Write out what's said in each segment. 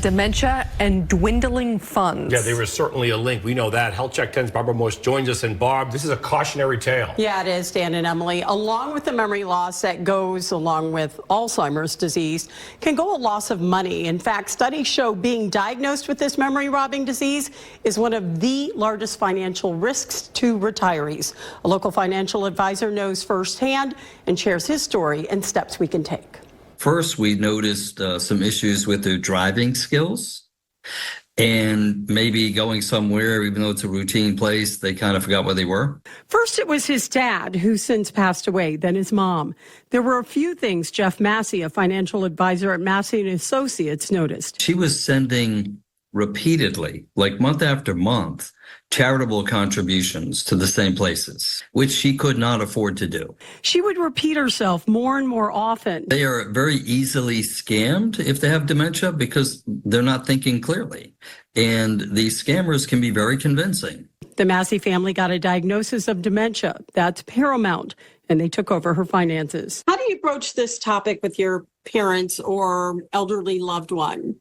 Dementia and dwindling funds. Yeah, there was certainly a link. We know that. Health Check 10's Barbara Morse joins us. And Barb, this is a cautionary tale. Yeah, it is, Dan and Emily. Along with the memory loss that goes along with Alzheimer's disease can go a loss of money. In fact, studies show being diagnosed with this memory-robbing disease is one of the largest financial risks to retirees. A local financial advisor knows firsthand and shares his story and steps we can take. First, we noticed some issues with their driving skills and maybe going somewhere, even though it's a routine place, they kind of forgot where they were. First, it was his dad, who since passed away, then his mom. There were a few things Jeff Massey, a financial advisor at Massey & Associates, noticed. She was sending repeatedly, like month after month, charitable contributions to the same places, which she could not afford to do. She would repeat herself more and more often. They are very easily scammed if they have dementia because they're not thinking clearly. And these scammers can be very convincing. The Massey family got a diagnosis of dementia. That's paramount. And they took over her finances. How do you approach this topic with your parents or elderly loved one?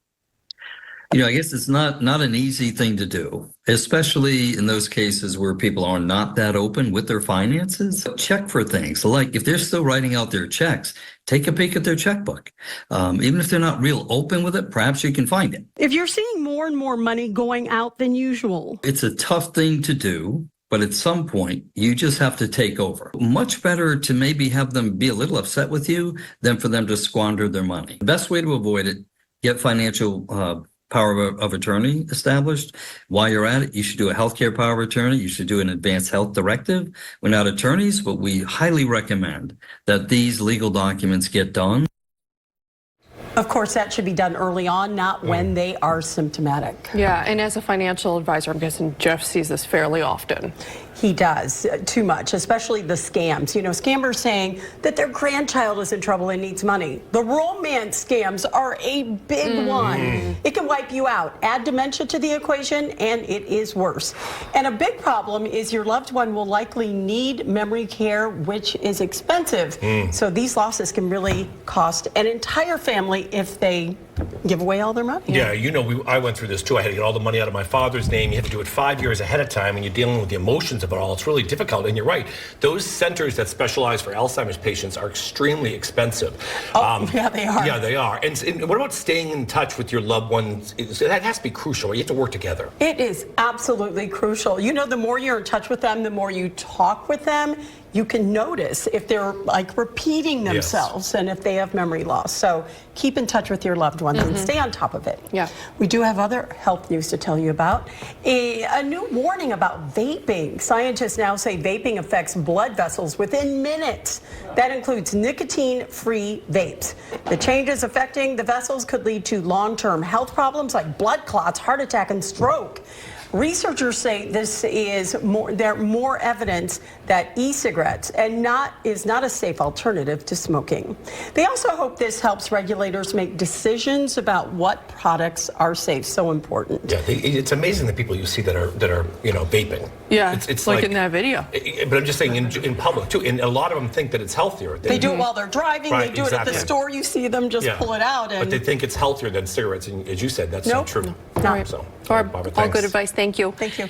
You know, I guess it's not an easy thing to do, especially in those cases where people are not that open with their finances. Check for things like if they're still writing out their checks, take a peek at their checkbook. Even if they're not real open with it, perhaps you can find it. If you're seeing more and more money going out than usual. It's a tough thing to do, but at some point you just have to take over. Much better to maybe have them be a little upset with you than for them to squander their money. The best way to avoid it, get financial power of attorney established. While you're at it, you should do a healthcare power of attorney. You should do an advanced health directive. We're not attorneys, but we highly recommend that these legal documents get done. Of course, that should be done early on, not when they are symptomatic. Yeah, and as a financial advisor, I'm guessing Jeff sees this fairly often. He does, too much, especially the scams. You know, scammers saying that their grandchild is in trouble and needs money. The romance scams are a big one. It can wipe you out. Add dementia to the equation, and it is worse. And a big problem is your loved one will likely need memory care, which is expensive. So these losses can really cost an entire family if they give away all their money. Yeah, you know, I went through this too. I had to get all the money out of my father's name. You have to do it 5 years ahead of time, and you're dealing with the emotions of it all. It's really difficult, and you're right. Those centers that specialize for Alzheimer's patients are extremely expensive. Yeah, they are. Yeah, they are. And what about staying in touch with your loved ones? That has to be crucial. You have to work together. It is absolutely crucial. You know, the more you're in touch with them, the more you talk with them, you can notice if they're like repeating themselves and if they have memory loss. So keep in touch with your loved ones and stay on top of it. Yeah. We do have other health news to tell you about. A new warning about vaping. Scientists now say vaping affects blood vessels within minutes. That includes nicotine-free vapes. The changes affecting the vessels could lead to long-term health problems like blood clots, heart attack, and stroke. Researchers say this is more evidence that e-cigarettes is not a safe alternative to smoking. They also hope this helps regulators make decisions about what products are safe. So important. Yeah, it's amazing the people you see that are vaping. Yeah, it's like in that video. But I'm just saying in public too, and a lot of them think that it's healthier. They do it while they're driving. Right, they do it at the store. You see them just pull it out. But they think it's healthier than cigarettes, and as you said, that's not true. No. All right. So, Barb, Barbara, all good advice. Thank you. Thank you.